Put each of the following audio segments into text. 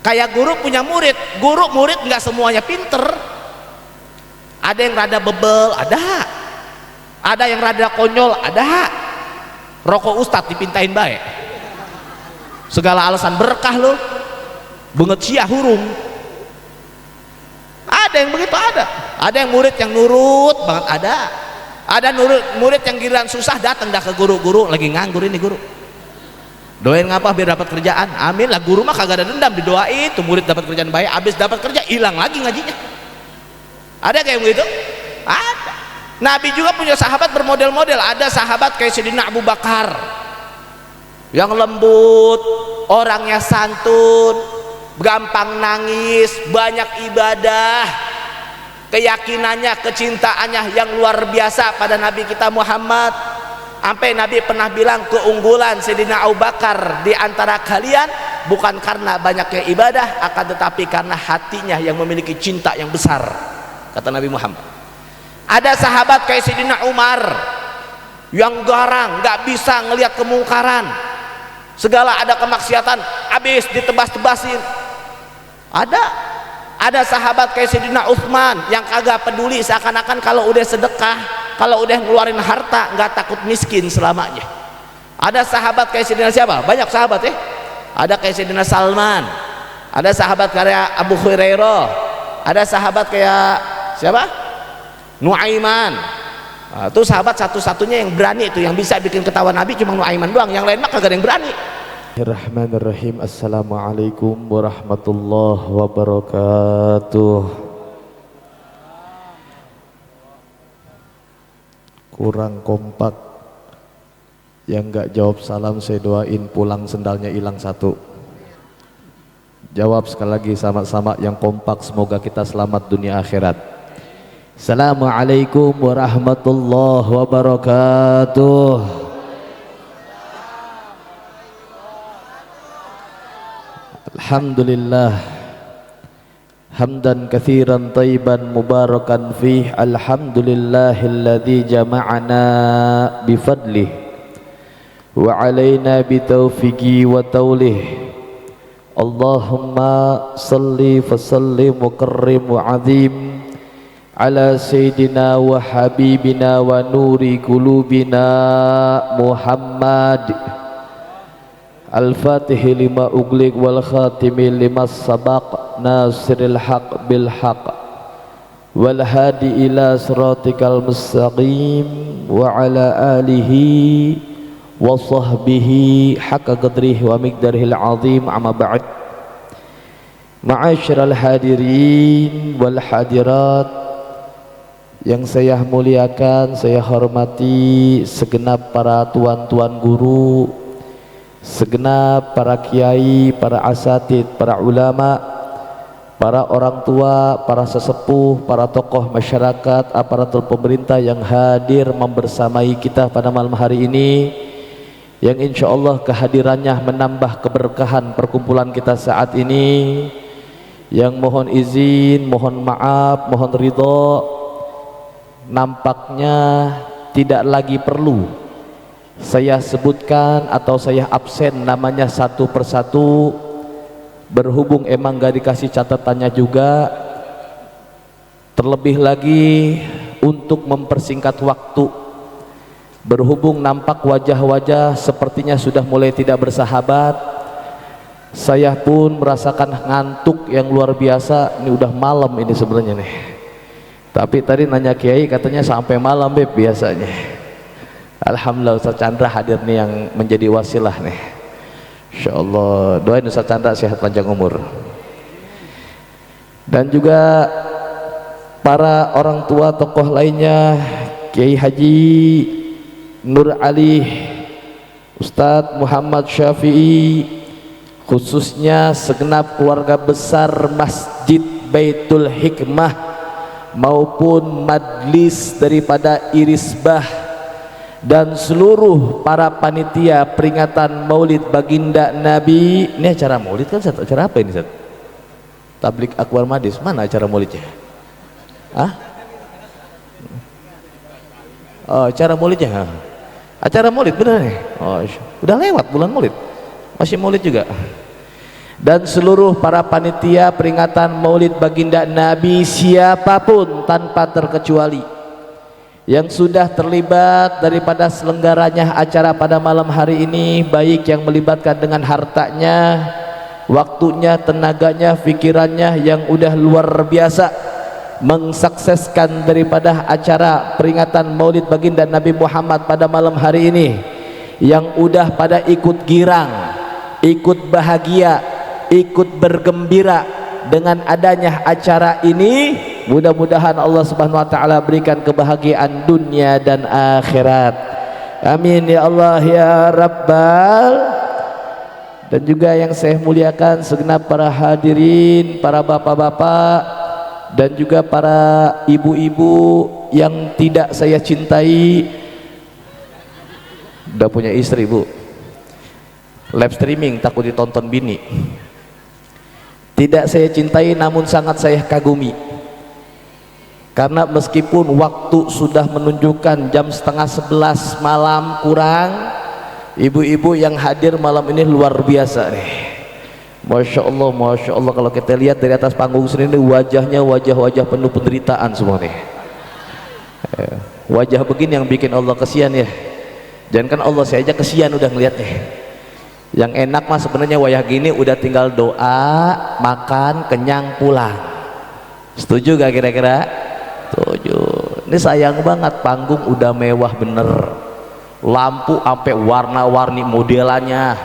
Kayak guru punya murid, guru murid nggak semuanya pinter. Ada yang rada bebel, ada yang rada konyol, ada. Rokok ustad dipintain baik, segala alasan berkah lo, banget sia hurung. Ada yang begitu, ada yang murid yang nurut banget, ada murid yang giliran susah datang dah ke guru lagi nganggur ini guru, doain ngapa biar dapat kerjaan, amin lah. Guru mah kagak ada dendam, didoain tuh murid dapat kerjaan baik, habis dapat kerja hilang lagi ngajinya. Ada kayak begitu? Ada. Nabi juga punya sahabat bermodel-model. Ada sahabat kayak Sayyidina Abu Bakar yang lembut, orangnya santun, gampang nangis, banyak ibadah, keyakinannya, kecintaannya yang luar biasa pada Nabi kita Muhammad. Sampai Nabi pernah bilang keunggulan Sayyidina Abu Bakar di antara kalian bukan karena banyaknya ibadah, akan tetapi karena hatinya yang memiliki cinta yang besar, kata Nabi Muhammad. Ada sahabat kayak Sayyidina Umar yang garang, nggak bisa ngelihat kemungkaran, segala ada kemaksiatan habis ditebas-tebasin. Ada sahabat kayak Sayyidina Utsman yang kagak peduli, seakan-akan kalau udah sedekah, kalau udah ngeluarin harta nggak takut miskin selamanya. Ada sahabat kayak Sayyidina siapa? Banyak sahabat ya. Ada kayak Sayyidina Salman, ada sahabat kayak Abu Hurairah, ada sahabat kayak siapa? Nuaiman. Nah, itu sahabat satu-satunya yang berani, itu yang bisa bikin ketawa Nabi cuma Nuaiman doang, yang lain mah kagak ada yang berani. Bismillahirrahmanirrahim. Assalamualaikum warahmatullahi wabarakatuh. Kurang kompak, yang nggak jawab salam saya doain pulang sendalnya hilang satu. Jawab sekali lagi sama-sama yang kompak, semoga kita selamat dunia akhirat. Assalamualaikum warahmatullahi wabarakatuh. Alhamdulillah hamdan katsiran thayyiban mubarakan fih. Alhamdulillahilladzi jama'ana bifadlih wa alaina bitaufiqi wa taulih. Allahumma salli fa sallim wa karrim wa azim ala sayyidina wa habibina wa nuri qulubina Muhammad al-fatihi lima ughliq wal khatimi lima sabaq nasiril haq bil haq wal hadi ila siratikal mustaqim wa ala alihi wa sahbihi haqqa qadrihi wa miqdarihil azim. Amma ba'd. Ma'asyiral hadirin wal hadirat yang saya muliakan, saya hormati segenap para tuan-tuan guru, segenap para kiai, para asatid, para ulama, para orang tua, para sesepuh, para tokoh masyarakat, aparatur pemerintah yang hadir membersamai kita pada malam hari ini, yang insya Allah kehadirannya menambah keberkahan perkumpulan kita saat ini, yang mohon izin, mohon maaf, mohon ridho. Nampaknya tidak lagi perlu saya sebutkan atau saya absen namanya satu persatu, berhubung emang gak dikasih catatannya juga. Terlebih lagi untuk mempersingkat waktu, berhubung nampak wajah-wajah sepertinya sudah mulai tidak bersahabat, saya pun merasakan ngantuk yang luar biasa. Ini udah malam ini sebenarnya nih, tapi tadi nanya kiai katanya sampai malam beb biasanya. Alhamdulillah Ustaz Chandra hadir nih yang menjadi wasilah nih. Insyaallah doain Ustaz Chandra sehat panjang umur. Dan juga para orang tua tokoh lainnya, Kiai Haji Nur Ali, Ustadz Muhammad Syafi'i, khususnya segenap keluarga besar Masjid Baitul Hikmah maupun majlis daripada Irisbah dan seluruh para panitia peringatan Maulid Baginda Nabi. Ini acara Maulid kan, acara apa ini, Ustaz? Tablik Akbar Madis, mana acara Maulidnya? Ah? Oh, acara Maulidnya. Acara Maulid benar nih. Oh, udah lewat bulan Maulid. Masih Maulid juga. dan seluruh para panitia peringatan Maulid Baginda Nabi, siapapun tanpa terkecuali yang sudah terlibat daripada selenggaranya acara pada malam hari ini, baik yang melibatkan dengan hartanya, waktunya, tenaganya, pikirannya yang udah luar biasa mensukseskan daripada acara peringatan Maulid Baginda Nabi Muhammad pada malam hari ini, yang udah pada ikut girang, ikut bahagia, ikut bergembira dengan adanya acara ini. Mudah-mudahan Allah Subhanahu wa taala berikan kebahagiaan dunia dan akhirat. Amin ya Allah ya Rabbal. Dan juga yang saya muliakan segenap para hadirin, para bapak-bapak dan juga para ibu-ibu yang tidak saya cintai. Udah punya istri, Bu. Live streaming takut ditonton bini. Tidak saya cintai namun sangat saya kagumi, karena meskipun waktu sudah menunjukkan jam 10:30 malam kurang, ibu-ibu yang hadir malam ini luar biasa nih. Masya Allah, Masya Allah. Kalau kita lihat dari atas panggung sini, wajahnya wajah-wajah penuh penderitaan semua nih. Wajah begini yang bikin Allah kesian ya. Jangan kan Allah, saya aja kesian udah ngeliatnya. Yang enak mah sebenarnya wayah gini udah tinggal doa, makan, kenyang, pulang. Setuju gak kira-kira? Setuju. Ini sayang banget, panggung udah mewah bener, lampu sampai warna-warni modelannya,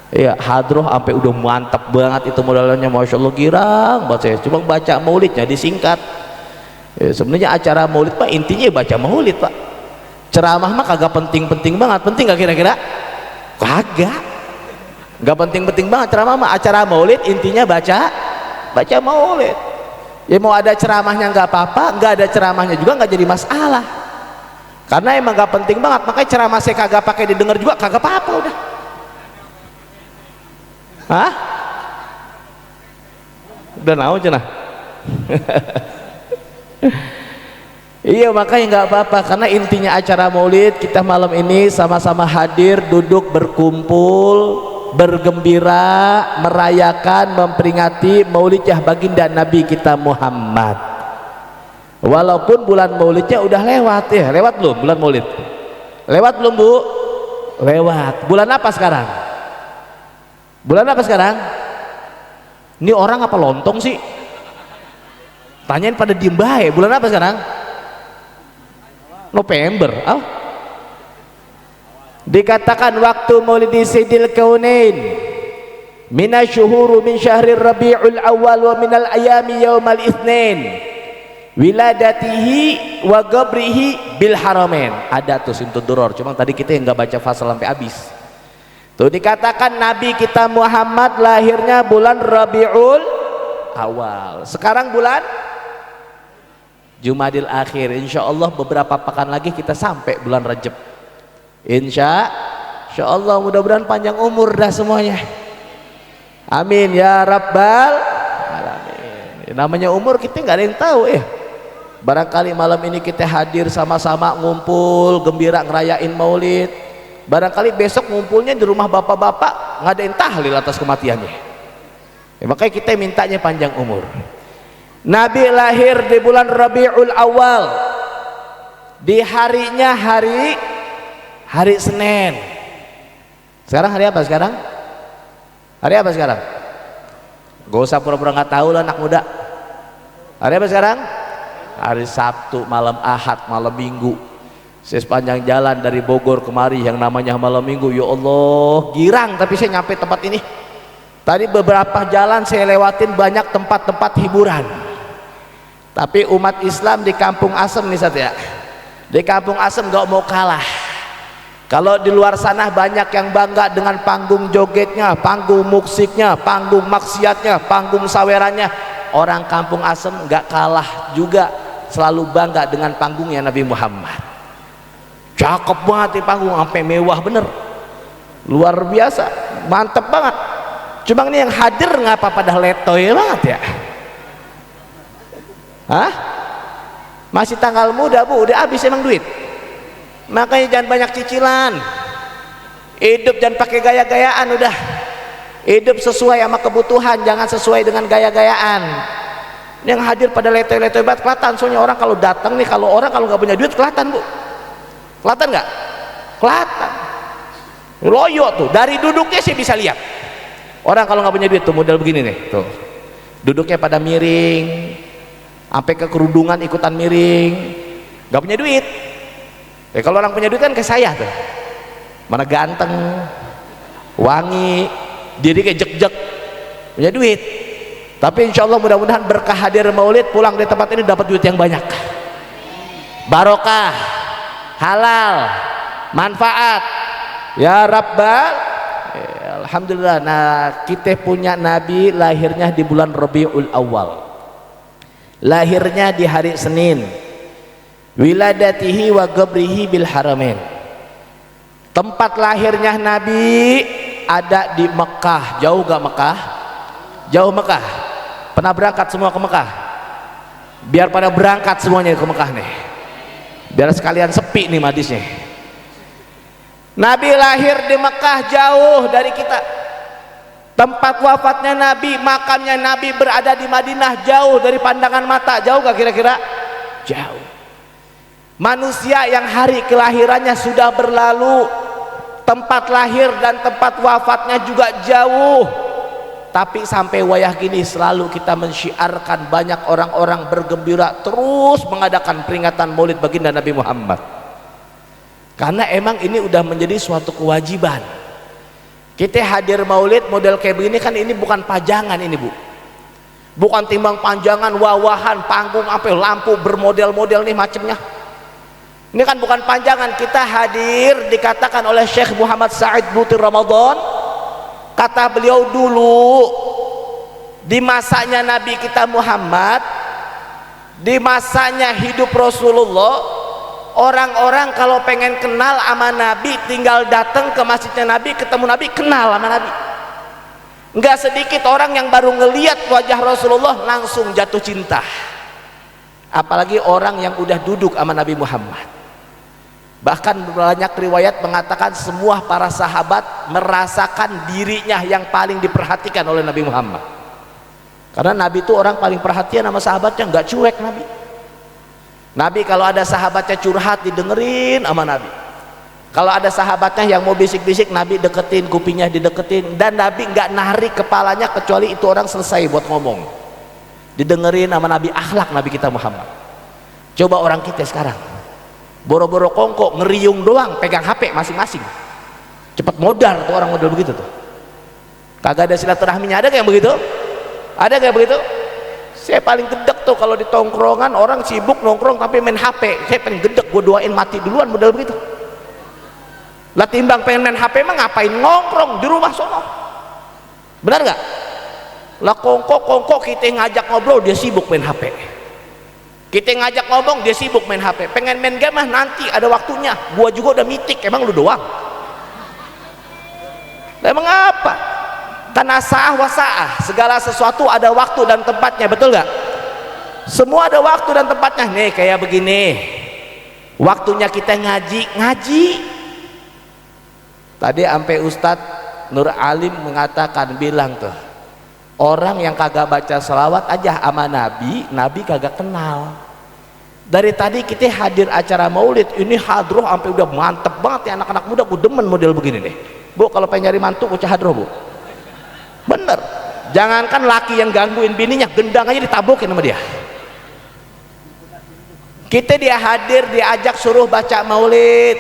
ya hadroh sampai udah mantap banget itu modelannya. Masya Allah, girang banget saya. Cuma baca maulidnya disingkat. Ya, sebenarnya acara maulid Pak intinya baca maulid Pak. Ceramah mah kagak penting-penting banget. Penting gak kira-kira? Kagak. Gak penting-penting banget ceramah mah. Acara maulid intinya baca maulid. Ya mau ada ceramahnya nggak apa-apa, nggak ada ceramahnya juga nggak jadi masalah. Karena emang gak penting banget. Makanya ceramah saya kagak pakai didengar juga kagak apa-apa udah. Hah? Udah naon cenah? Iya, makanya nggak apa-apa, karena intinya acara maulid kita malam ini sama-sama hadir, duduk berkumpul, bergembira, merayakan, memperingati maulidnya baginda Nabi kita Muhammad. Walaupun bulan maulidnya udah lewat ya. Lewat belum bulan maulid? Lewat belum Bu? Lewat. Bulan apa sekarang? Bulan apa sekarang? Ini orang apa lontong sih? Tanyain pada diem bae. Bulan apa sekarang? November. Oh. Dikatakan waktu maulidi Sayyidil Kaunain minasyuhuru min syahrir Rabiul Awal wa minal ayami yaumal itsnain wiladatihi wa gabrihi bil haramain. Ada tuh Simtuduror, cuma tadi kita yang nggak baca fasal sampai habis. Tuh dikatakan Nabi kita Muhammad lahirnya bulan Rabiul Awal. Sekarang bulan Jumadil Akhir. Insya Allah beberapa pekan lagi kita sampai bulan Rajab. Insya Allah, mudah-mudahan panjang umur dah semuanya. Amin ya Rabbal Alamin. Namanya umur kita nggak ada yang tahu ya. Barangkali malam ini kita hadir sama-sama ngumpul gembira ngerayain maulid. Barangkali besok ngumpulnya di rumah bapak-bapak ngadain tahlil atas kematiannya. Ya, makanya kita mintanya panjang umur. Nabi lahir di bulan Rabiul Awal, di harinya hari Senin. Sekarang hari apa sekarang? Hari apa sekarang? Gak usah pura-pura nggak tahu lah anak muda. Hari apa sekarang? Hari Sabtu, malam Ahad, malam Minggu. Saya sepanjang jalan dari Bogor kemari yang namanya malam Minggu, ya Allah girang, tapi saya nyampe tempat ini. Tadi beberapa jalan saya lewatin banyak tempat-tempat hiburan. Tapi umat Islam di Kampung Asem nih ya, di Kampung Asem gak mau kalah. Kalau di luar sana banyak yang bangga dengan panggung jogetnya, panggung musiknya, panggung maksiatnya, panggung sawerannya. Orang Kampung Asem gak kalah juga, selalu bangga dengan panggungnya Nabi Muhammad. Cakep banget di panggung, sampai mewah bener, luar biasa, mantep banget. Cuma ini yang hadir ngapa pada letoy banget ya? Hah? Masih tanggal muda Bu, udah habis emang duit. Makanya jangan banyak cicilan. Hidup jangan pakai gaya-gayaan udah. Hidup sesuai sama kebutuhan, jangan sesuai dengan gaya-gayaan. Yang hadir pada letoy-letoy banget kelihatan. Soalnya orang kalau datang nih, kalau nggak punya duit kelihatan bu. Kelihatan nggak? Kelihatan. Loyo tuh, dari duduknya sih bisa lihat. Orang kalau nggak punya duit tuh model begini nih, tuh. Duduknya pada miring, sampai ke kerudungan ikutan miring. Nggak punya duit. Kalau orang punya duit kan kayak saya tuh. Mana ganteng, wangi, diri kayak jek-jek, punya duit. Tapi insya Allah mudah-mudahan berkah hadir maulid, pulang di tempat ini dapat duit yang banyak, barokah, halal, manfaat ya Rabbal. Alhamdulillah. Nah, kita punya Nabi lahirnya di bulan Rabiul Awal, lahirnya di hari Senin, wiladatihi wa gabrihi bil haramain. Tempat lahirnya Nabi ada di Mekah. Jauh gak Mekah? Jauh Mekah. Pernah berangkat semua ke Mekah? Biar pada berangkat semuanya ke Mekah nih, biar sekalian sepi nih hadisnya. Nabi lahir di Mekah, jauh dari kita. Tempat wafatnya Nabi, makamnya Nabi berada di Madinah, jauh dari pandangan mata. Jauh gak kira-kira? Jauh. Manusia yang hari kelahirannya sudah berlalu, tempat lahir dan tempat wafatnya juga jauh. Tapi sampai wayah gini selalu kita mensyiarkan, banyak orang-orang bergembira terus mengadakan peringatan maulid baginda Nabi Muhammad. Karena emang ini udah menjadi suatu kewajiban. Kita hadir maulid model kayak begini kan, ini bukan pajangan ini bu. Bukan timbang panjangan, wawahan, panggung, sampai lampu bermodel-model nih macamnya. Ini kan bukan panjangan, kita hadir dikatakan oleh Syekh Muhammad Said Butir Ramadan. Kata beliau dulu di masanya Nabi kita Muhammad, di masanya hidup Rasulullah, orang-orang kalau pengen kenal sama Nabi tinggal datang ke masjidnya Nabi, ketemu Nabi, kenal sama Nabi. Enggak sedikit orang yang baru ngeliat wajah Rasulullah langsung jatuh cinta, apalagi orang yang udah duduk sama Nabi Muhammad. Bahkan banyak riwayat mengatakan semua para sahabat merasakan dirinya yang paling diperhatikan oleh Nabi Muhammad. Karena Nabi itu orang paling perhatian sama sahabatnya, nggak cuek Nabi. Nabi kalau ada sahabatnya curhat didengerin sama Nabi. Kalau ada sahabatnya yang mau bisik-bisik, Nabi deketin kupingnya, dideketin. Dan Nabi nggak narik kepalanya kecuali itu orang selesai buat ngomong, didengerin sama Nabi. Akhlak Nabi kita Muhammad. Coba orang kita sekarang boro-boro kongko ngeriung doang, pegang HP masing-masing, cepat modal tuh orang modal begitu tuh. Kagak ada silaturahminya. Ada kayak begitu? Ada kayak begitu? Saya paling gedek tuh kalau di tongkrongan orang sibuk nongkrong tapi main HP. Saya paling gedek, gue doain mati duluan modal begitu. Lah timbang pengen main HP mah ngapain nongkrong di rumah sono? Benar nggak? Lah kongko kita ngajak ngobrol dia sibuk main HP. Kita ngajak ngomong dia sibuk main HP. Pengen main game mah nanti ada waktunya. Gua juga udah mitik, emang lu doang? Emang apa? Karena sa'ah wa sa'ah, segala sesuatu ada waktu dan tempatnya, betul gak? Semua ada waktu dan tempatnya. Nih kayak begini, waktunya kita ngaji. Tadi sampai Ustadz Nur Alim mengatakan, bilang tuh, orang yang kagak baca selawat aja sama Nabi, Nabi kagak kenal. Dari tadi kita hadir acara maulid ini hadroh sampai udah mantep banget ya, anak-anak muda. Gue demen model begini nih bu. Kalau pengen nyari mantu ucap hadroh bu, bener. Jangankan laki yang gangguin bininya, gendang aja ditabukin sama dia. Kita dia hadir diajak suruh baca maulid,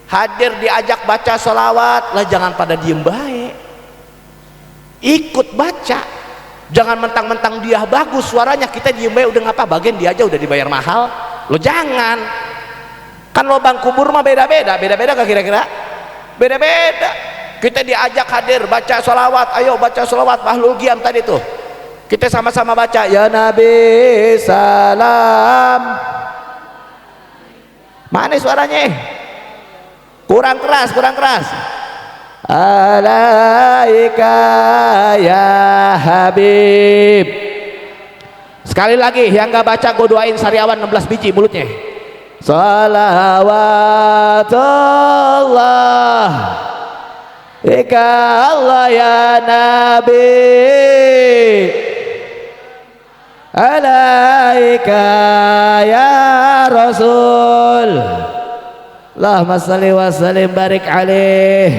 hadir diajak baca selawat, lah jangan pada diem baik, ikut baca. Jangan mentang-mentang dia bagus suaranya kita diem baik udah ngapa, bagian dia aja udah dibayar mahal. Lo jangan, kan lobang kubur mah beda-beda gak kira-kira? Beda-beda. Kita diajak hadir baca sholawat, ayo baca sholawat Bahlul Qiyam tadi tuh, kita sama-sama baca ya Nabi salam. Mana suaranya? Kurang keras alaika ya Habib. Sekali lagi, yang gak baca gue doain sariawan 16 biji mulutnya. Salawatullah Ika Allah ya Nabi, alaika ya Rasul, Allahumma salli wa sallim barik alaih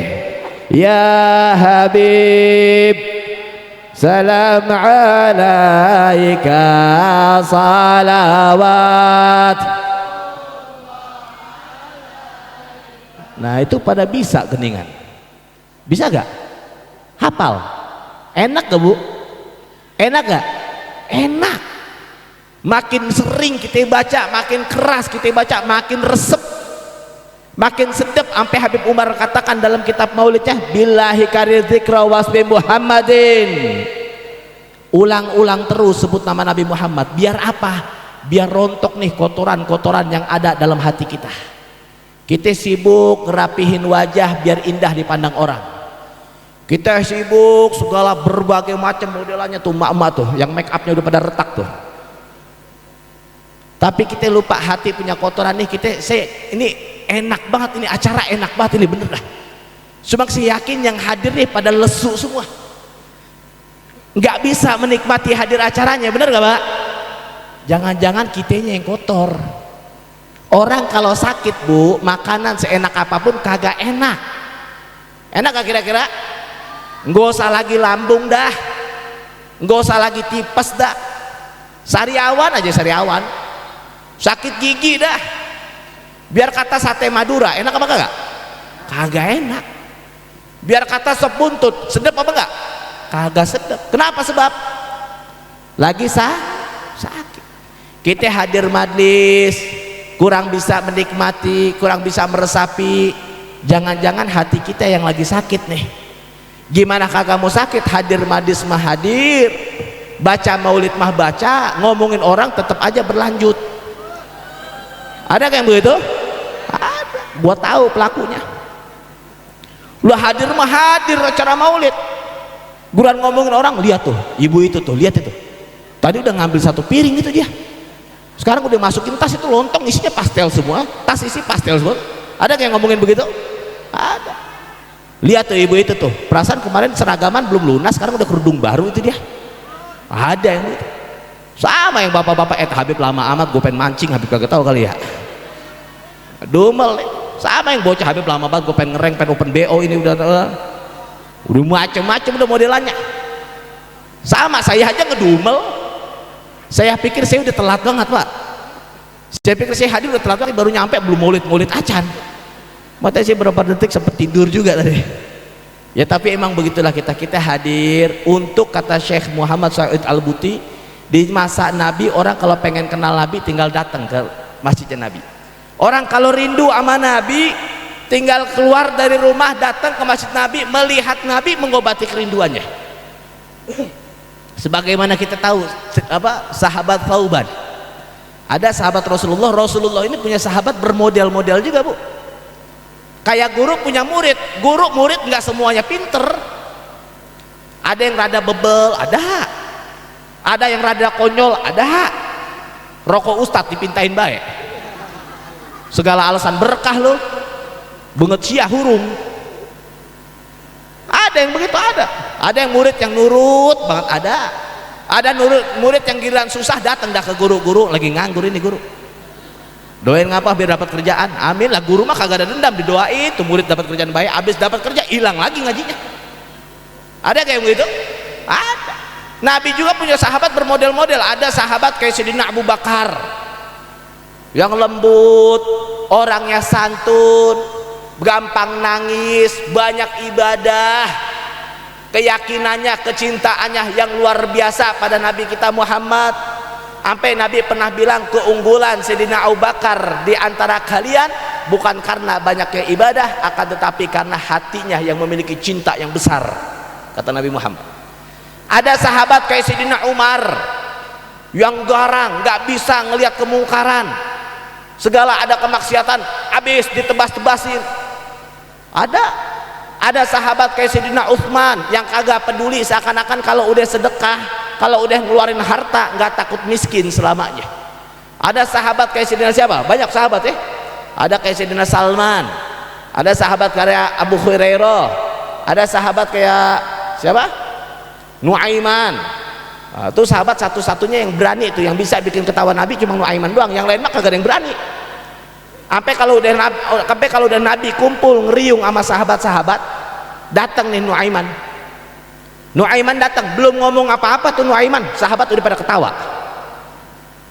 ya Habib, salam alaika salawat. Nah itu pada bisa geningan, bisa gak? Hafal? Enak gak bu? Enak gak? Enak. Makin sering kita baca, makin keras kita baca, makin resep, makin sedap. Sampai Habib Umar katakan dalam kitab maulidnya, billahi karir dzikra wasbi Muhammadin, ulang-ulang terus sebut nama Nabi Muhammad. Biar apa? Biar rontok nih kotoran-kotoran yang ada dalam hati kita. Kita sibuk ngerapihin wajah biar indah dipandang orang. Kita sibuk segala berbagai macam modelannya tuh, emak-emak tuh yang make upnya udah pada retak tuh. Tapi kita lupa hati punya kotoran nih. Ini enak banget, ini acara enak banget ini, bener dah. Cuma saya yakin yang hadir nih pada lesu semua, nggak bisa menikmati hadir acaranya, bener gak Pak? Jangan-jangan kitanya yang kotor. Orang kalau sakit bu, makanan seenak apapun kagak enak. Enak gak kira-kira? Nggak usah lagi lambung dah, nggak usah lagi tipes dah, sariawan aja, sariawan sakit gigi dah. Biar kata sate Madura enak apa kagak? Kagak enak. Biar kata sop buntut sedap apa enggak? Kagak sedap. Kenapa? Sebab lagi sakit. Kita hadir majlis kurang bisa menikmati, kurang bisa meresapi. Jangan-jangan hati kita yang lagi sakit nih. Gimana kagak mau sakit? Hadir majlis mah hadir, baca maulid mah baca, ngomongin orang tetap aja berlanjut. Ada kayak begitu? Ada. Buat tahu pelakunya. Lu hadir mah hadir acara maulid, guran ngomongin orang, lihat tuh ibu itu tuh, lihat itu tadi udah ngambil satu piring itu dia, sekarang udah masukin tas itu lontong isinya pastel semua, tas isi pastel semua. Ada kayak ngomongin begitu? Ada. Lihat tuh ibu itu tuh, perasaan kemarin seragaman belum lunas, sekarang udah kerudung baru itu dia. Ada yang gitu. Sama yang bapak-bapak Habib lama amat, gue pengen mancing, Habib kagak tahu kali ya. Dumel nih. Sama yang bocah Habib lama banget, gue pengen ngereng, pengen open BO, ini udah macem-macem udah modelannya. Sama saya aja ngedumel. Saya pikir saya udah telat banget Pak. Saya pikir saya hadir udah telat banget, baru nyampe belum maulid acan. Matanya saya berapa detik sempat tidur juga tadi. Ya tapi emang begitulah kita hadir untuk kata Syekh Muhammad Said Al-Buti, di masa Nabi orang kalau pengen kenal Nabi tinggal datang ke masjidnya Nabi. Orang kalau rindu sama Nabi tinggal keluar dari rumah datang ke masjid Nabi, melihat Nabi, mengobati kerinduannya. Sebagaimana kita tahu sahabat Thauban, ada sahabat Rasulullah ini punya sahabat bermodel-model juga bu. Kayak guru punya murid, murid nggak semuanya pinter. Ada yang rada bebel, ada yang rada konyol, ada. Rokok ustadz dipintain baik, segala alasan berkah lo, banget sia hurung. Ada yang begitu, ada yang murid yang nurut banget, ada murid yang giliran susah datang dah ke guru lagi nganggur ini guru, doain ngapa biar dapat kerjaan, amin lah. Guru mah kagak ada dendam, didoain tuh murid dapat kerjaan baik, habis dapat kerja hilang lagi ngajinya. Ada kayak begitu? Ada. Nabi juga punya sahabat bermodel-model. Ada sahabat kayak Sayyidina Abu Bakar yang lembut, orangnya santun, gampang nangis, banyak ibadah, keyakinannya, kecintaannya yang luar biasa pada Nabi kita Muhammad. Sampai Nabi pernah bilang, keunggulan Sayyidina Abu Bakar di antara kalian bukan karena banyaknya ibadah, akan tetapi karena hatinya yang memiliki cinta yang besar, kata Nabi Muhammad. Ada sahabat kayak Sayyidina Umar yang garang, nggak bisa ngelihat kemungkaran, segala ada kemaksiatan habis ditebas-tebasin. Ada sahabat kayak Sayyidina Utsman yang kagak peduli, seakan-akan kalau udah sedekah, kalau udah ngeluarin harta nggak takut miskin selamanya. Ada sahabat kayak Sayyidina siapa? Banyak sahabat ya. Ada kayak Sayyidina Salman, ada sahabat kayak Abu Hurairah, Ada sahabat kayak siapa? Nuaiman. Nah, itu sahabat satu-satunya yang berani itu, yang bisa bikin ketawa Nabi cuma Nuaiman doang, yang lain mah kagak ada yang berani. Sampai kalau udah Nabi kumpul ngeriung sama sahabat-sahabat, datang nih Nuaiman. Nuaiman datang, belum ngomong apa-apa tuh Nuaiman, sahabat udah pada ketawa.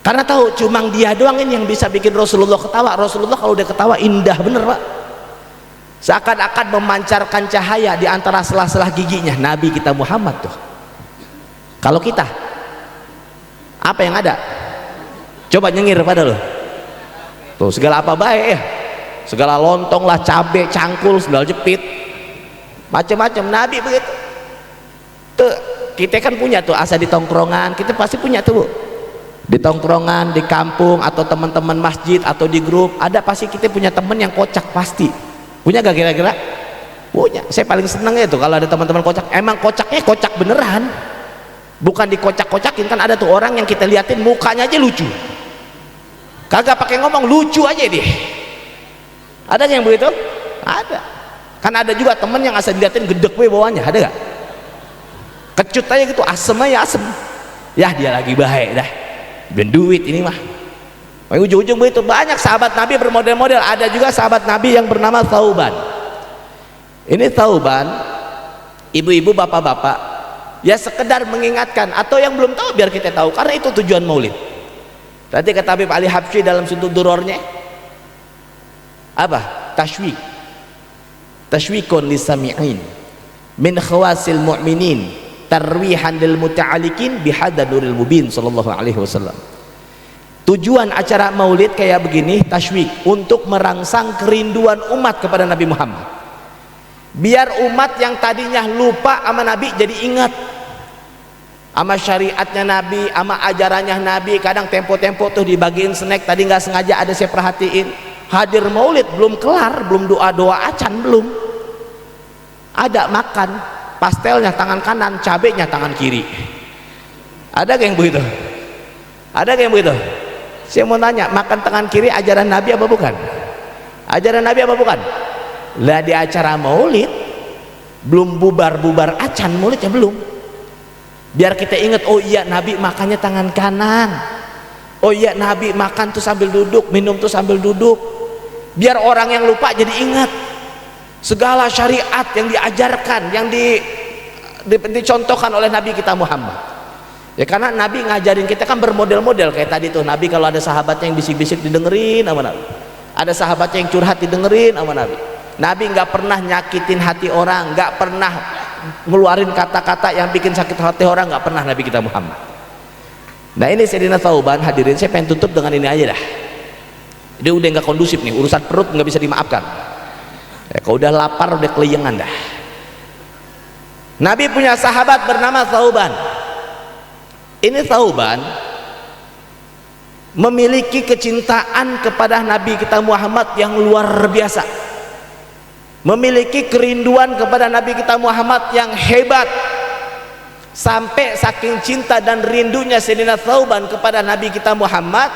Karena tahu cuma dia doang ini yang bisa bikin Rasulullah ketawa. Rasulullah kalau udah ketawa indah bener Pak, seakan-akan memancarkan cahaya di antara sela-sela giginya. Nabi kita Muhammad tuh. Kalau kita apa yang ada? Coba nyengir pada lo tuh, segala apa baik ya, segala lontong lah, cabe, cangkul, sendal jepit, macam-macam. Nabi begitu tuh. Kita kan punya tuh asa di tongkrongan, kita pasti punya tuh di tongkrongan, di kampung, atau teman-teman masjid, atau di grup, ada pasti kita punya temen yang kocak. Pasti punya gak kira-kira? Punya. Saya paling seneng ya tuh kalau ada teman-teman kocak. Emang kocaknya kocak beneran, bukan dikocak-kocakin. Kan ada tuh orang yang kita liatin mukanya aja lucu, kagak pakai ngomong, lucu aja deh. Ada yang begitu? Ada. Kan ada juga temen yang asal diliatin gedek we bawahnya, ada gak? Kecut aja gitu, asem aja, asem. Ya dia lagi baik dah, duit ini mah. Ujung-ujung begitu. Banyak sahabat Nabi bermodel-model. Ada juga sahabat Nabi yang bernama Thauban. Ini Thauban, ibu-ibu, bapak-bapak, ya sekedar mengingatkan, atau yang belum tahu biar kita tahu, karena itu tujuan maulid. Tadi kata Habib Ali Habsyi dalam Sudut Durornya apa? Tashwikun lisami'in min khawasil mu'minin tarwihan lil muta'alikin bihadza nuril mubin sallallahu alaihi wasallam. Tujuan acara maulid kayak begini, tashwik, untuk merangsang kerinduan umat kepada Nabi Muhammad, biar umat yang tadinya lupa sama Nabi jadi ingat sama syariatnya Nabi, sama ajarannya Nabi. Kadang tempo-tempo tuh dibagiin snack, tadi nggak sengaja ada saya perhatiin, hadir maulid belum kelar, belum doa-doa acan, belum ada makan, pastelnya tangan kanan, cabenya tangan kiri. Ada gak yang begitu? Ada gak yang begitu? Saya mau nanya, makan tangan kiri ajaran Nabi apa bukan? Ajaran Nabi apa bukan? Lah di acara maulid belum bubar-bubar acan maulidnya belum, biar kita ingat, oh iya Nabi makannya tangan kanan, oh iya Nabi makan tuh sambil duduk, minum tuh sambil duduk, biar orang yang lupa jadi ingat segala syariat yang diajarkan, yang dicontohkan oleh Nabi kita Muhammad. Ya karena Nabi ngajarin kita kan bermodel-model kayak tadi tuh. Nabi kalau ada sahabatnya yang bisik-bisik didengerin sama Nabi, ada sahabatnya yang curhat didengerin sama Nabi. Nabi nggak pernah nyakitin hati orang, nggak pernah ngeluarin kata-kata yang bikin sakit hati orang, nggak pernah Nabi kita Muhammad. Nah ini Sayyidina Thauban, hadirin, saya pengen tutup dengan ini aja dah. Dia udah nggak kondusif nih, urusan perut nggak bisa dimaafkan. Ya, kalau udah lapar udah keliengan dah. Nabi punya sahabat bernama Thauban. Ini Thauban memiliki kecintaan kepada Nabi kita Muhammad yang luar biasa, memiliki kerinduan kepada Nabi kita Muhammad yang hebat, sampai saking cinta dan rindunya Sayyidina Thauban kepada Nabi kita Muhammad,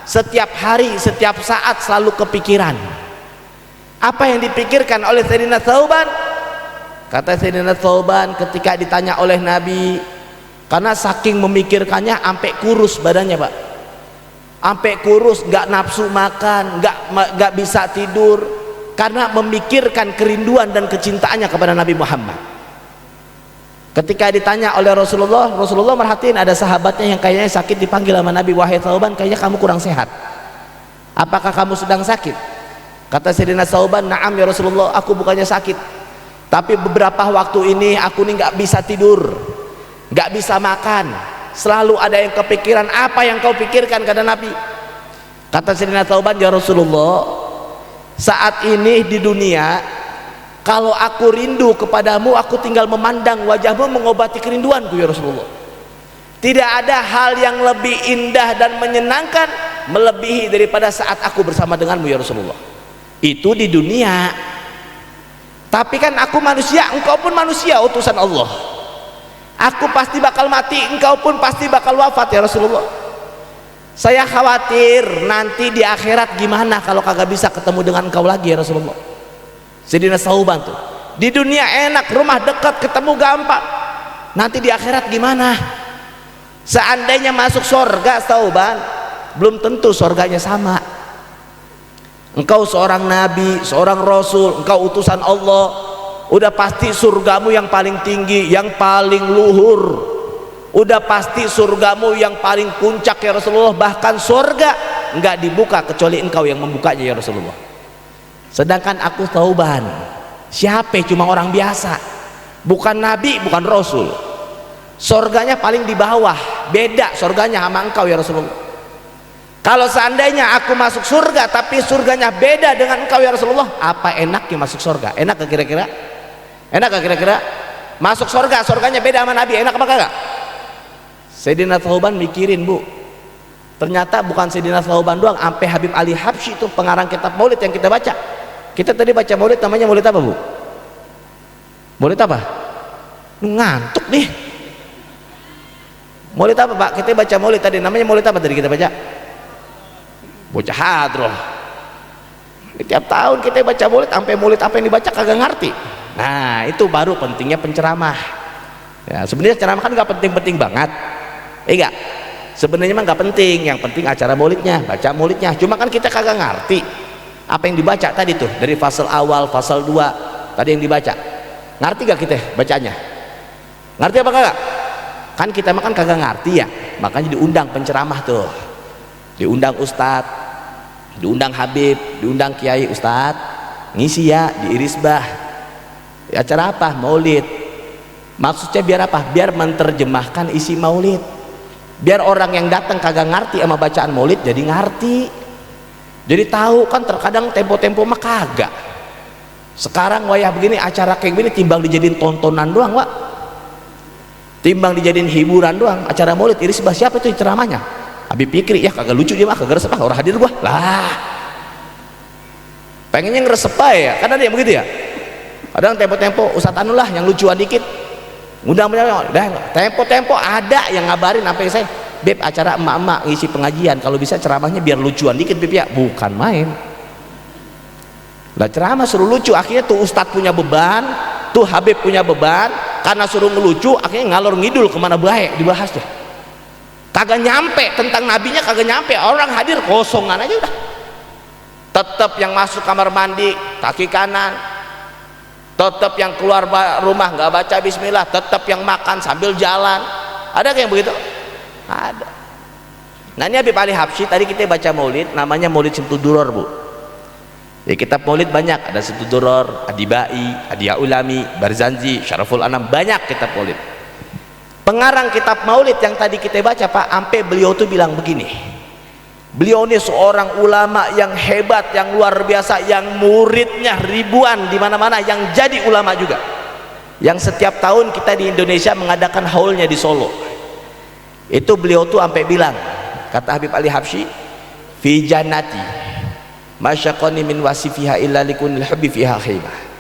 setiap hari, setiap saat selalu kepikiran. Apa yang dipikirkan oleh Sayyidina Thauban? Kata Sayyidina Thauban ketika ditanya oleh Nabi, karena saking memikirkannya sampai kurus badannya Pak, sampai kurus, nggak nafsu makan, nggak bisa tidur, karena memikirkan kerinduan dan kecintaannya kepada Nabi Muhammad. Ketika ditanya oleh Rasulullah, Rasulullah merhatiin ada sahabatnya yang kayaknya sakit, dipanggil sama Nabi, wahai Thauban, kayaknya kamu kurang sehat, apakah kamu sedang sakit? Kata Sayyidina Thauban, na'am ya Rasulullah, aku bukannya sakit, tapi beberapa waktu ini aku nih nggak bisa tidur, nggak bisa makan, selalu ada yang kepikiran. Apa yang kau pikirkan? Kata Nabi. Kata Sayyidina Thauban, ya Rasulullah, saat ini di dunia, kalau aku rindu kepadamu, aku tinggal memandang wajahmu mengobati kerinduanku ya Rasulullah. Tidak ada hal yang lebih indah dan menyenangkan melebihi daripada saat aku bersama denganmu ya Rasulullah. Itu di dunia. Tapi kan aku manusia, engkau pun manusia, utusan Allah. Aku pasti bakal mati, engkau pun pasti bakal wafat ya Rasulullah. Saya khawatir nanti di akhirat gimana kalau kagak bisa ketemu dengan engkau lagi ya Rasulullah. Sayyidina Thauban tuh Di dunia enak, rumah dekat, ketemu gampang. Nanti di akhirat gimana? Seandainya masuk surga Tsauban, belum tentu surganya sama. Engkau seorang nabi, seorang rasul, engkau utusan Allah, udah pasti surgamu yang paling tinggi, yang paling luhur. Udah pasti surgamu yang paling puncak ya Rasulullah. Bahkan surga enggak dibuka kecuali engkau yang membukanya ya Rasulullah. Sedangkan aku Tsauban, siapa? Cuma orang biasa, bukan nabi, bukan rasul. Surganya paling di bawah, beda surganya sama engkau ya Rasulullah. Kalau seandainya aku masuk surga tapi surganya beda dengan engkau ya Rasulullah, apa enaknya masuk surga? Enak gak kira-kira? Enak gak kira-kira? Masuk surga, surganya beda sama nabi, enak apa kagak? Sayyidina Tsauban mikirin, Bu. Ternyata bukan Sayyidina Tsauban doang, sampai Habib Ali Habsyi itu pengarang kitab Maulid yang kita baca. Kita tadi baca Maulid, namanya Maulid apa, Bu? Maulid apa? Ngantuk nih. Maulid apa, Pak? Kita baca Maulid tadi, namanya Maulid apa tadi kita baca? Bocah hadroh. Tiap tahun kita baca Maulid, sampai Maulid apa yang dibaca kagak ngerti. Nah, itu baru pentingnya penceramah. Ya, sebenarnya ceramah kan nggak penting-penting banget. Enggak. Sebenarnya mah nggak penting, yang penting acara maulidnya, baca maulidnya. Cuma kan kita kagak ngerti apa yang dibaca tadi tuh, dari fasal awal, fasal 2 tadi yang dibaca. Ngerti gak kita bacanya? Ngerti apa kagak? Kan kita mah kan kagak ngerti ya, makanya diundang penceramah tuh, diundang ustadz, diundang habib, diundang kiai ustadz, ngisi ya di Irisbah. Acara apa? Maulid. Maksudnya biar apa? Biar menerjemahkan isi maulid, biar orang yang datang kagak ngerti sama bacaan maulid jadi ngerti, jadi tahu. Kan terkadang tempo-tempo mah kagak. Sekarang wayah begini, acara kayak gini timbang dijadiin tontonan doang, Wak, timbang dijadiin hiburan doang. Acara maulid Irisbah, siapa itu ceramahnya? Habib Fikri. Ya kagak lucu dia mah, kagak resep, orang hadir gua lah, pengennya ngeresep ya, kan ada yang begitu ya. Kadang tempo-tempo Ustadz Anu lah yang lucuan dikit, mudah-mudahan tempo-tempo ada yang ngabarin apa yang saya, Beb, acara emak-emak ngisi pengajian, kalau bisa ceramahnya biar lucuan dikit, Beb ya. Bukan main lah, ceramah suruh lucu. Akhirnya tuh Ustadz punya beban, tuh Habib punya beban, karena suruh ngelucu akhirnya ngalor ngidul kemana baik dibahasnya, kagak nyampe tentang nabinya, kagak nyampe. Orang hadir kosongan aja udah. Tetap yang masuk kamar mandi kaki kanan, tetap yang keluar rumah nggak baca bismillah, tetap yang makan sambil jalan. Ada yang begitu? Ada. Nah, ini Habib Ali Habsyi tadi kita baca maulid, namanya Maulid Simtuduror, Bu. Ya, kitab maulid banyak, ada Simtuduror, Adibai, Hadiah Ulami, Barzanji, Syaraful Anam, banyak kitab maulid. Pengarang kitab maulid yang tadi kita baca, Pak, sampai beliau tuh bilang begini, beliau ini seorang ulama yang hebat, yang luar biasa, yang muridnya ribuan di mana-mana, yang jadi ulama juga, yang setiap tahun kita di Indonesia mengadakan haulnya di Solo. Itu beliau tuh sampai bilang, kata Habib Ali Habsyi, fi jannati masyaqani min wasifiha illa likunil hubbi fiha khaymah.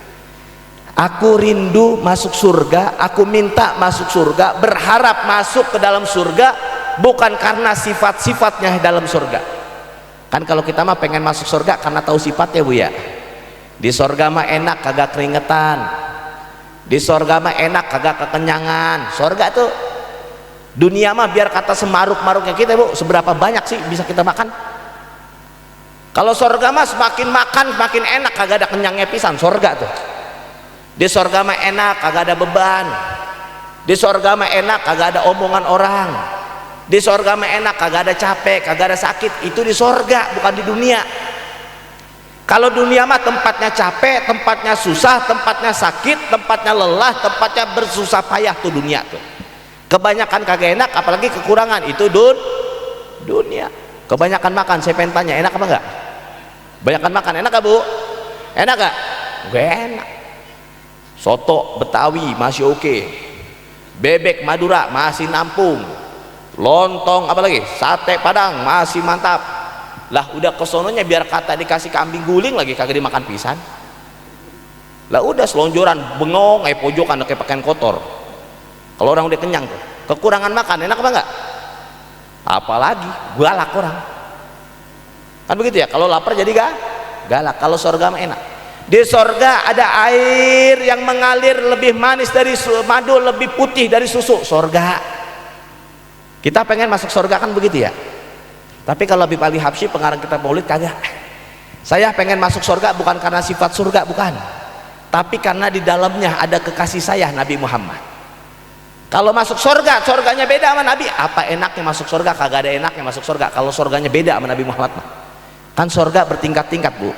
Aku rindu masuk surga, aku minta masuk surga, berharap masuk ke dalam surga bukan karena sifat-sifatnya dalam surga. Kan kalau kita mah pengen masuk surga karena tahu sifatnya, Bu ya. Di surga mah enak kagak keringetan, di surga mah enak kagak kekenyangan. Surga tuh, dunia mah biar kata semaruk-maruknya kita, Bu, seberapa banyak sih bisa kita makan? Kalau surga mah semakin makan semakin enak, kagak ada kenyangnya pisan surga tuh. Di surga mah enak kagak ada beban, di surga mah enak kagak ada omongan orang, di surga mah enak kagak ada capek, kagak ada sakit. Itu di surga, bukan di dunia. Kalau dunia mah tempatnya capek, tempatnya susah, tempatnya sakit, tempatnya lelah, tempatnya bersusah payah tuh dunia tuh. Kebanyakan kagak enak, apalagi kekurangan. Itu dunia. Kebanyakan makan, saya pengen tanya, enak apa enggak? Banyakan makan, enak gak, Bu? Enak gak? Gak enak. Soto Betawi masih oke, bebek Madura masih nampung, lontong apalagi sate Padang masih mantap. Lah udah kesononya biar kata dikasih kambing guling lagi kagak dimakan pisan. Lah udah selonjoran bengong pojokan kayak pakaian kotor. Kalau orang udah kenyang tuh, kekurangan makan, enak apa enggak? Apalagi galak orang, kan begitu ya. Kalau lapar jadi galak. Kalau surga mah enak. Di sorga ada air yang mengalir lebih manis dari madu, lebih putih dari susu. Sorga. Kita pengen masuk sorga kan begitu ya. Tapi kalau Habib Ali Habsyi pengarang kitab Maulid kagak. Saya pengen masuk sorga bukan karena sifat surga, bukan, tapi karena di dalamnya ada kekasih saya Nabi Muhammad. Kalau masuk sorga, sorganya beda sama Nabi. Apa enaknya masuk sorga? Kagak ada enaknya masuk sorga kalau sorganya beda sama Nabi Muhammad. Kan sorga bertingkat-tingkat, Bu.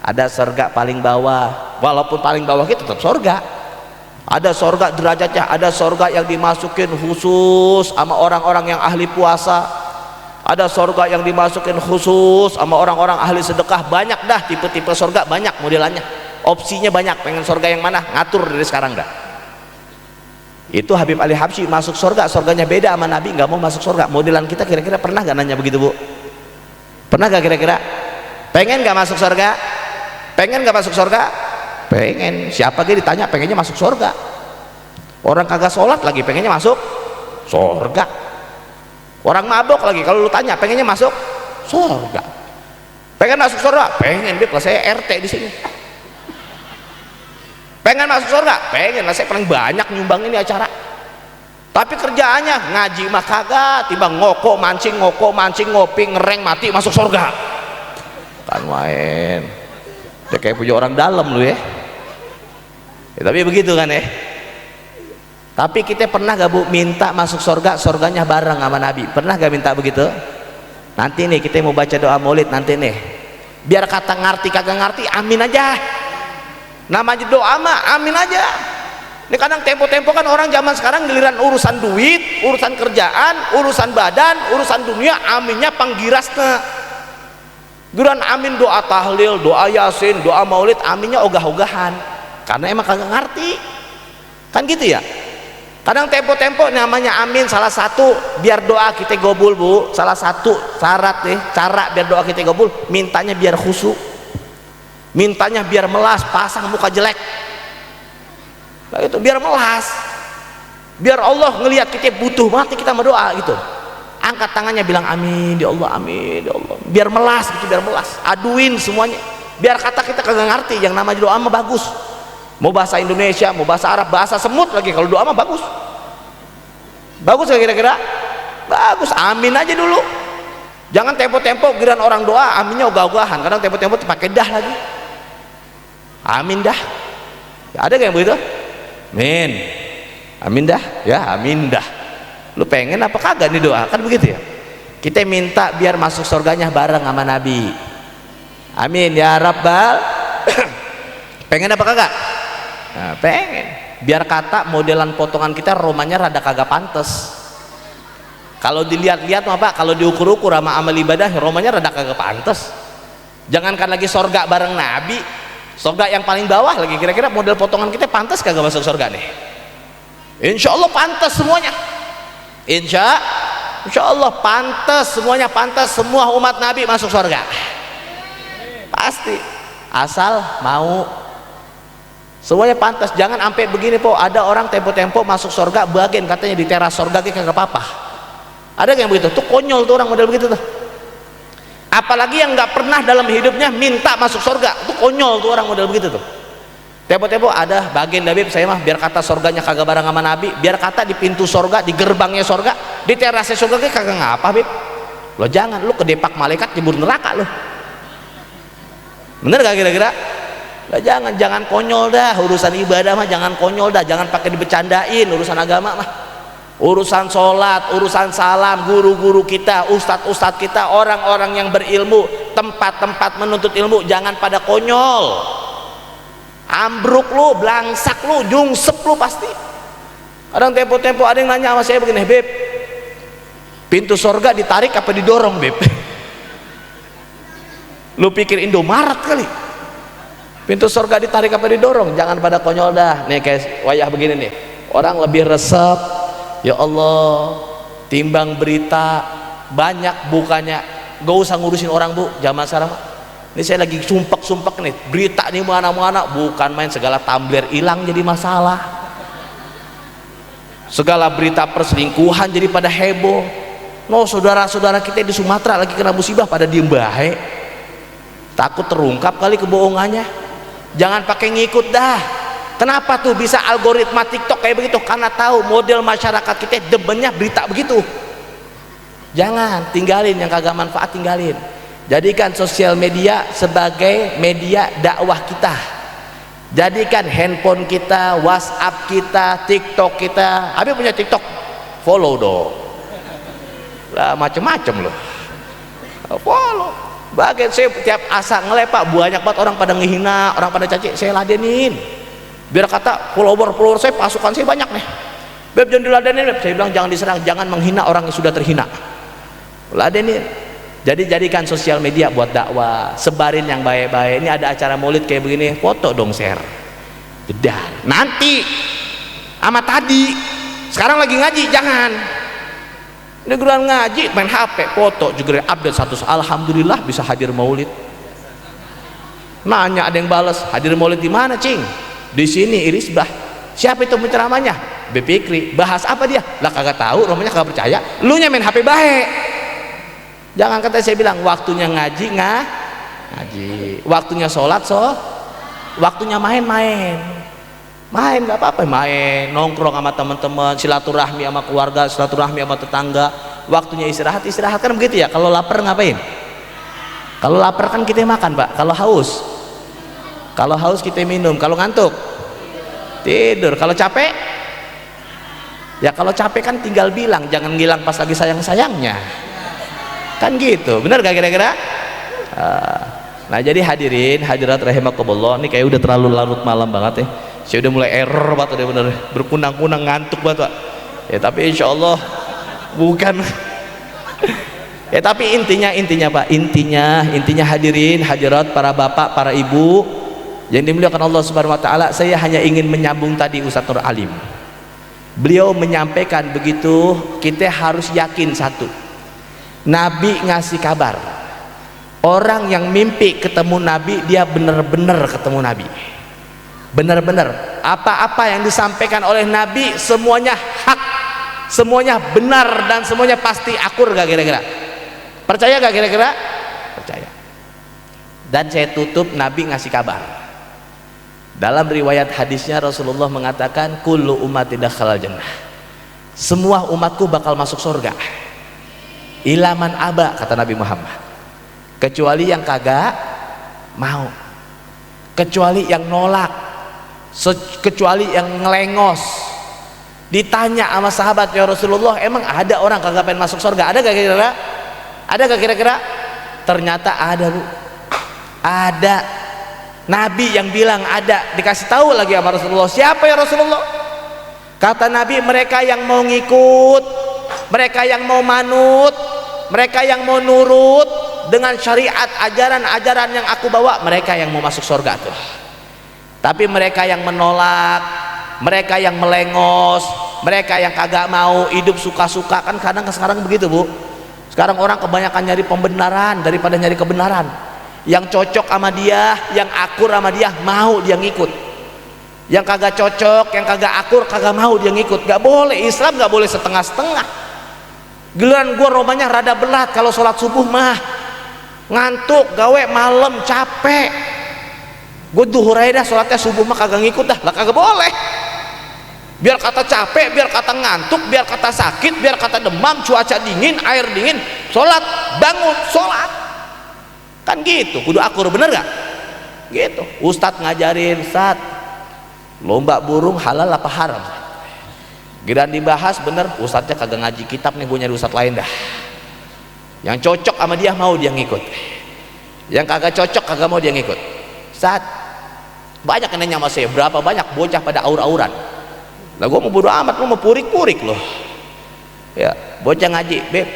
Ada sorga paling bawah, walaupun paling bawah itu tetap sorga. Ada sorga derajatnya, ada sorga yang dimasukin khusus sama orang-orang yang ahli puasa, ada sorga yang dimasukin khusus sama orang-orang ahli sedekah. Banyak dah tipe-tipe sorga, banyak modelannya, opsinya banyak. Pengen sorga yang mana? Ngatur dari sekarang dah. Itu Habib Ali Habsyi masuk sorga, sorganya beda sama Nabi, nggak mau masuk sorga. Modelan kita kira-kira pernah gak nanya begitu, Bu? Pernah gak kira-kira? Pengen gak masuk sorga? Pengen gak masuk sorga? Pengen. Siapa dia ditanya pengennya masuk sorga? Orang kagak sholat lagi pengennya masuk sorga. Orang mabok lagi kalau lu tanya pengennya masuk sorga. Pengen masuk sorga? Pengen, Bib, saya RT di sini. Pengen masuk sorga? Pengen lah, saya paling banyak nyumbang ini acara. Tapi kerjaannya ngaji mah kagak, timbang ngoko mancing ngopi ngereng mati masuk sorga. Kan main. Dia kayak punya orang dalam lu ya. Tapi begitu kan ya. Tapi kita pernah gak, Bu, minta masuk sorga, sorganya bareng sama Nabi? Pernah gak minta begitu? Nanti nih kita mau baca doa maulid nanti nih, biar kata ngerti kagak ngerti amin aja. Namanya doa mah amin aja. Ini kadang tempo-tempo kan orang zaman sekarang giliran urusan duit, urusan kerjaan, urusan badan, urusan dunia, aminnya panggirasna. Giliran amin doa tahlil, doa yasin, doa maulid, aminnya ogah-ogahan. Karena emang kagak ngerti. Kan gitu ya. Kadang tempo-tempo namanya amin salah satu biar doa kita gobul, Bu. Salah satu syarat nih, cara biar doa kita gobul, mintanya biar khusyuk. Mintanya biar melas, pasang muka jelek. Nah, itu biar melas. Biar Allah ngelihat kita butuh banget kita berdoa gitu. Angkat tangannya bilang amin ya Allah, amin ya Allah. Biar melas gitu, biar melas. Aduin semuanya. Biar kata kita kagak ngerti, yang namanya doa mah bagus. Mau bahasa Indonesia, mau bahasa Arab, bahasa semut lagi, kalau doa mah bagus. Bagus gak kira-kira? Bagus, amin aja dulu. Jangan tempo-tempo giliran orang doa aminnya ogah-ogahan. Kadang tempo-tempo pakai dah lagi. Amin dah. Ya, ada gak yang begitu? Amin. Amin dah. Ya, amin dah. Lu pengen apa kagak nih doa? Kan begitu ya. Kita minta biar masuk surganya bareng sama Nabi. Amin ya Rabbal. Pengen apa kagak? Nah, pengen. Biar kata modelan potongan kita romanya rada kagak pantes. Kalau dilihat-lihat apa? Kalau diukur-ukur sama amal ibadah romanya rada kagak pantes. Jangankan lagi surga bareng Nabi, surga yang paling bawah lagi, kira-kira model potongan kita pantas kagak masuk surga nih? Insya Allah pantas semuanya. Insya Allah pantas semuanya, pantas semua umat Nabi masuk surga. Pasti, asal mau. Semuanya pantas. Jangan sampai begini, po. Ada orang tempo-tempo masuk surga, bagian katanya di teras surga kagak apa-apa. Ada yang begitu? Tuh konyol tuh orang model begitu tuh. Apalagi yang nggak pernah dalam hidupnya minta masuk surga, tuh konyol tuh orang model begitu tuh. Tempo-tempo ada bagian Habib saya mah biar kata surganya kagak bareng sama Nabi, biar kata di pintu surga, di gerbangnya surga, di terasnya surga kagak ngapa, Habib. Lo jangan, lu kedepak malaikat jebur neraka lo. Bener gak kira-kira? Lah jangan konyol dah, urusan ibadah mah jangan konyol dah, jangan pakai dibecandain urusan agama mah. Urusan sholat, urusan salam, guru-guru kita, ustadz-ustadz kita, orang-orang yang berilmu, tempat-tempat menuntut ilmu, jangan pada konyol. Ambruk lu, belangsak lu, jungsep lu pasti. Kadang tempo-tempo ada yang nanya sama saya begini, Beb, pintu surga ditarik apa didorong, Beb? Lu pikir Indomaret kali? Pintu surga ditarik apa didorong? Jangan pada konyol dah. Nih kayak wayah begini nih, orang lebih resep. Ya Allah, timbang berita banyak bukannya, gak usah ngurusin orang, Bu, zaman sekarang. Ini saya lagi sumpek nih, berita nih mana-mana, bukan main, segala tumbler hilang jadi masalah, segala berita perselingkuhan jadi pada heboh. No, saudara-saudara kita di Sumatera lagi kena musibah pada diem baik, takut terungkap kali kebohongannya. Jangan pakai ngikut dah. Kenapa tuh bisa algoritma TikTok kayak begitu? Karena tahu model masyarakat kita demennya berita begitu. Jangan, tinggalin yang kagak manfaat, tinggalin. Jadikan sosial media sebagai media dakwah kita. Jadikan handphone kita, WhatsApp kita, TikTok kita. Habis punya TikTok, follow dong. Lah macem-macem loh. Follow. Bagian saya tiap asa ngelepak banyak banget orang pada ngehina, orang pada caci, saya ladenin. Biar kata follower saya, pasukan saya banyak nih. Beb jangan diladenin, Beb. Saya bilang jangan diserang, jangan menghina orang yang sudah terhina. Ladenin. Jadi jadikan sosial media buat dakwah, sebarin yang baik-baik. Ini ada acara maulid kayak begini, foto dong, share. Jedar. Nanti sama tadi, sekarang lagi ngaji, jangan. Ini geran ngaji, main HP, foto juga update status. Alhamdulillah bisa hadir maulid. Nanya ada yang balas, hadir maulid di mana, Cing? Di sini Irisbah. Siapa itu penceramanya? Bepikri. Bahas apa dia? Lah kagak tahu, rumahnya kagak percaya. Lu nya main HP baik. Jangan kata saya bilang waktunya ngaji ngaji, waktunya sholat waktunya main nggak apa-apa, main nongkrong sama teman-teman, silaturahmi sama keluarga, silaturahmi sama tetangga. Waktunya istirahat kan begitu ya. Kalau lapar ngapain? Kalau lapar kan kita makan, Pak. Kalau haus kita minum. Kalau ngantuk tidur. Kalau capek ya, kalau capek kan tinggal bilang, jangan ngilang pas lagi sayang-sayangnya kan gitu. Bener gak kira-kira? Nah jadi hadirin hadirat rahimakumullah, ini kayak udah terlalu larut malam banget ya. Saya udah mulai error banget, udah bener berkunang-kunang, ngantuk banget, Pak. Ya tapi insya Allah bukan. Ya tapi intinya Pak, intinya hadirin hadirat, para bapak, para ibu yang dimuliakan Allah Subhanahu Wa Taala, saya hanya ingin menyambung tadi Ustaz Nur Alim. Beliau menyampaikan begitu, kita harus yakin satu. Nabi ngasih kabar, orang yang mimpi ketemu Nabi, dia benar-benar ketemu Nabi, benar-benar apa-apa yang disampaikan oleh Nabi semuanya hak, semuanya benar, dan semuanya pasti akur. Gak kira-kira? Percaya gak kira-kira? Percaya. Dan saya tutup, Nabi ngasih kabar dalam riwayat hadisnya, Rasulullah mengatakan kullu ummati dakhalal jannah, semua umatku bakal masuk surga. Ilaman aba, kata Nabi Muhammad, kecuali yang kagak mau, kecuali yang nolak, kecuali yang ngelengos. Ditanya sama sahabat, ya Rasulullah, emang ada orang kagak pengen masuk surga? Ada gak kira-kira? Ada gak kira-kira? Ternyata ada, Bu. Ada. Nabi yang bilang ada, dikasih tahu lagi sama Rasulullah. Siapa ya Rasulullah? Kata Nabi, mereka yang mau ngikut, mereka yang mau manut, mereka yang mau nurut dengan syariat, ajaran-ajaran yang aku bawa, mereka yang mau masuk surga tuh. Tapi mereka yang menolak, mereka yang melengos, mereka yang kagak mau hidup suka-suka, kan kadang sekarang begitu, Bu. Sekarang orang kebanyakan nyari pembenaran daripada nyari kebenaran. Yang cocok sama dia, yang akur sama dia, mau dia ngikut. Yang kagak cocok, yang kagak akur, kagak mau dia ngikut. Gak boleh, Islam gak boleh setengah-setengah. Giliran gua romanya rada berat kalau sholat subuh mah ngantuk, gawe malam capek, gue duhur aja dah, sholatnya subuh mah kagak ngikut dah. Lah kagak boleh. Biar kata capek, biar kata ngantuk, biar kata sakit, biar kata demam, cuaca dingin, air dingin, sholat, bangun, sholat. Kan gitu, kudu akur, bener gak? Gitu. Ustadz ngajarin, Ustadz, lomba burung halal apa haram? Giliran dibahas bener, ustadznya kagak ngaji kitab nih, gue nyari ustadz lain dah. Yang cocok sama dia mau dia ngikut, yang kagak cocok kagak mau dia ngikut. Ustadz, banyak yang nanya sama saya, berapa banyak bocah pada aur-auran. Lah gue mau bodo amat, lu mau purik-purik loh. Ya, bocah ngaji, Beb.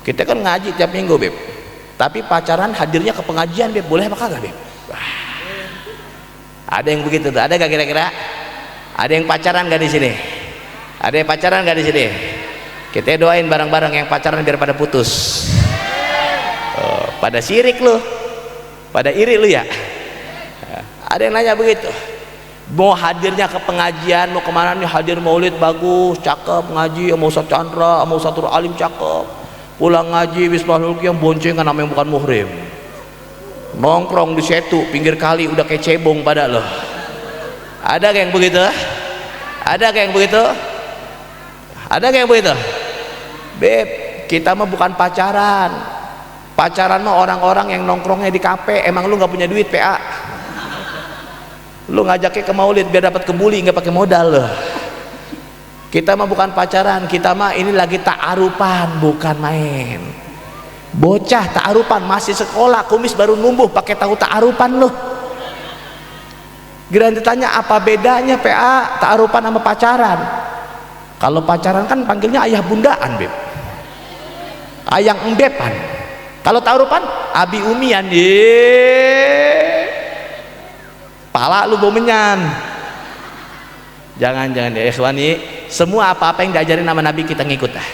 Kita kan ngaji tiap minggu, Beb. Tapi pacaran hadirnya ke pengajian, Beb. Boleh apa kagak, Beb? Wah. Ada yang begitu tuh, ada gak kira-kira? Ada yang pacaran gak di sini? Ada yang pacaran gak di sini? Kita doain bareng-bareng yang pacaran biar pada putus. Oh, pada sirik lu, pada iri lu ya. Ada yang nanya begitu. Mau hadirnya ke pengajian, mau kemana nih, hadir maulid bagus, cakep, ngaji sama Ustaz Chandra, sama Ustaz Nur Alim cakep. Pulang ngaji bismillahirrahmanirrahim, boncengan sama yang bukan muhrim. nongkrong di situ pinggir kali udah kayak cebong pada loh. Ada yang begitu? Ada yang begitu? Ada yang begitu? Beb, kita mah bukan pacaran. Pacaran mah orang-orang yang nongkrongnya di kafe. Emang lu nggak punya duit PA? Lu ngajaknya ke maulid biar dapat kebuli, nggak pakai modal loh. Kita mah bukan pacaran, kita mah ini lagi ta'arupan, bukan main. Bocah ta'arupan masih sekolah, kumis baru numbuh pakai tahu ta'arupan loh. Giliran ditanya apa bedanya PA ta'arupan sama pacaran? Kalau pacaran kan panggilnya ayah bundaan, Beb. Ayang embepan. Kalau ta'arupan abi umian. Pala lu bau menyan. Jangan ya ikhwani, semua apa-apa yang diajarin nama Nabi kita ngikut dah.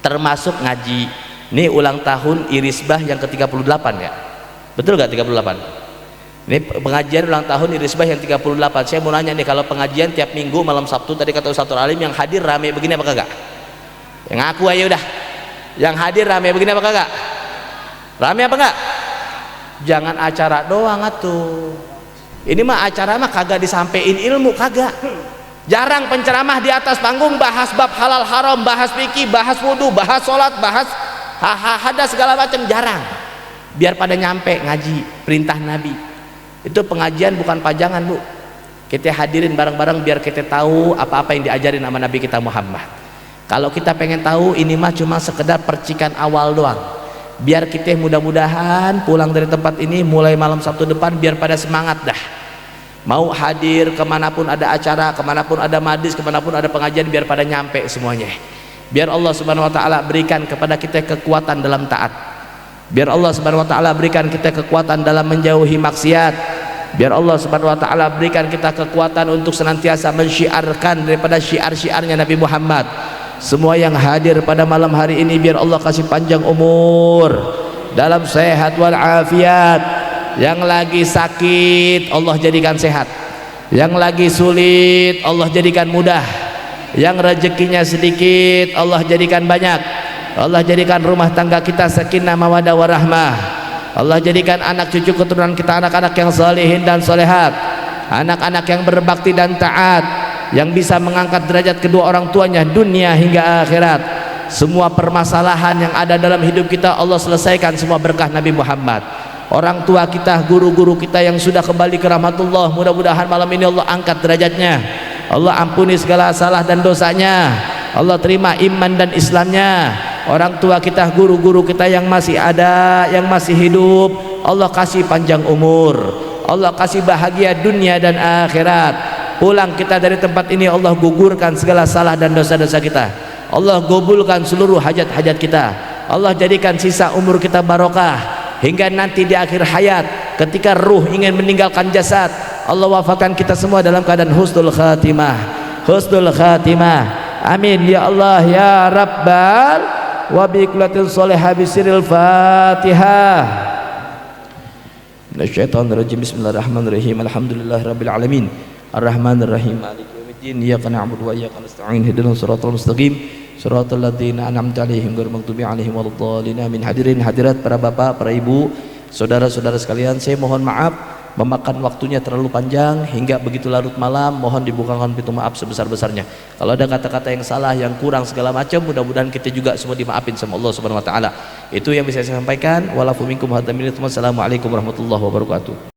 Termasuk ngaji. Ini ulang tahun Irisbah yang ke-38 ya. Betul gak 38? Ini pengajian ulang tahun Irisbah yang 38. Saya mau nanya nih, kalau pengajian tiap minggu malam Sabtu tadi kata Ustadzul Alim, yang hadir rame begini apa kagak? Yang ngaku aja udah. Yang hadir rame begini apa kagak? Rame apa enggak? Jangan acara doang atuh. Ini mah acara mah kagak disampein ilmu, kagak. Jarang penceramah di atas panggung bahas bab halal haram, bahas fikih, bahas wudu, bahas sholat, bahas hadas segala macam, jarang. Biar pada nyampe ngaji perintah Nabi. Itu pengajian bukan pajangan, Bu. Kita hadirin bareng-bareng biar kita tahu apa-apa yang diajarin sama Nabi kita Muhammad. Kalau kita pengen tahu, ini mah cuma sekedar percikan awal doang. Biar kita mudah-mudahan pulang dari tempat ini mulai malam Sabtu depan biar pada semangat dah. Mau hadir kemanapun ada acara, kemanapun ada madis, kemanapun ada pengajian, biar pada nyampe semuanya. Biar Allah Subhanahu Wa Taala berikan kepada kita kekuatan dalam taat. Biar Allah Subhanahu Wa Taala berikan kita kekuatan dalam menjauhi maksiat. Biar Allah Subhanahu Wa Taala berikan kita kekuatan untuk senantiasa mensyiarkan daripada syiar-syiarnya Nabi Muhammad. Semua yang hadir pada malam hari ini biar Allah kasih panjang umur dalam sehat walafiat. Yang lagi sakit Allah jadikan sehat, yang lagi sulit Allah jadikan mudah, yang rezekinya sedikit Allah jadikan banyak. Allah jadikan rumah tangga kita sakinah mawaddah warahmah. Allah jadikan anak cucu keturunan kita anak-anak yang salihin dan solehat, anak-anak yang berbakti dan taat, yang bisa mengangkat derajat kedua orang tuanya dunia hingga akhirat. Semua permasalahan yang ada dalam hidup kita Allah selesaikan semua berkah Nabi Muhammad. Orang tua kita, guru-guru kita yang sudah kembali ke rahmatullah, mudah-mudahan malam ini Allah angkat derajatnya, Allah ampuni segala salah dan dosanya, Allah terima iman dan Islamnya. Orang tua kita, guru-guru kita yang masih ada, yang masih hidup, Allah kasih panjang umur, Allah kasih bahagia dunia dan akhirat. Pulang kita dari tempat ini Allah gugurkan segala salah dan dosa-dosa kita, Allah gobulkan seluruh hajat-hajat kita, Allah jadikan sisa umur kita barokah. Hingga nanti di akhir hayat ketika ruh ingin meninggalkan jasad, Allah wafatkan kita semua dalam keadaan husnul khatimah. Husnul khatimah. Amin ya Allah ya Rabbal wa biqulatil solehah bisiril Fatihah. Nasyaitonir rajim. Bismillahirrahmanirrahim. Alhamdulillahirabbil alamin. Arrahmanirrahim. Maliki yaumiddin. Iyyaka na'budu wa iyyaka nasta'in. Ihdinas siratal mustaqim. Shiratal ladzina an'amta 'alaihim ghairil maghdubi 'alaihim waladdallin. Amin. Hadirin hadirat, para bapak, para ibu, saudara-saudara sekalian, saya mohon maaf memakan waktunya terlalu panjang hingga begitu larut malam. Mohon dibukakan pintu maaf sebesar-besarnya. Kalau ada kata-kata yang salah, yang kurang segala macam, mudah-mudahan kita juga semua dimaafin sama Allah Subhanahu wa taala. Itu yang bisa saya sampaikan. Walafu minkum hadamin. Wassalamualaikum warahmatullahi wabarakatuh.